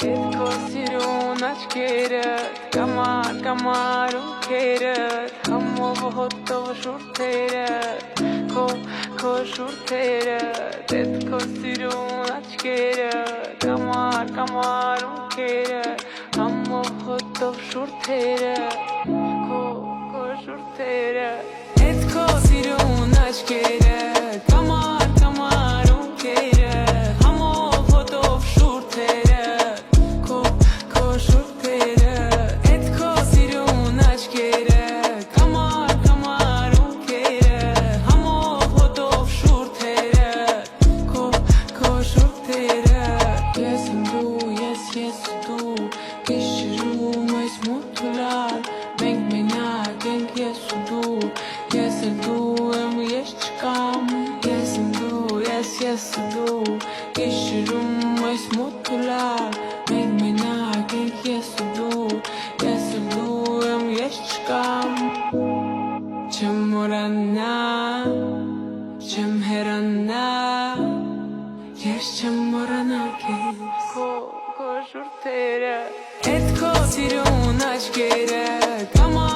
Etko sirun aşkeret Kamarun keret Hammo hotto shurteret Ko shurteret Etko sirun aşkeret Kamarun keret Hammo hotto shurteret Ko shurteret Etko sirun aşkeret Kamarun keret Hammo hotto shurteret Ko shurteret Etko sirun aşkeret Kamarun keret Hammo hotto shurteret Ko shurteret Yes du Gişirum es mutlar Մենք մենակ ենք ես ու դու Ես էլ դու եմ ես չկամ Ես եմ դու ես ու դու Գիշերում այս մութուլար Մենք մենակ ենք ես ու դու Ես էլ դու եմ ես չկամ Չեմ մորանա Չեմ հերանա Ես չեմ մորանա քեզ Քո շուրթերը Էդ քո սիրուն աչքերը Կամա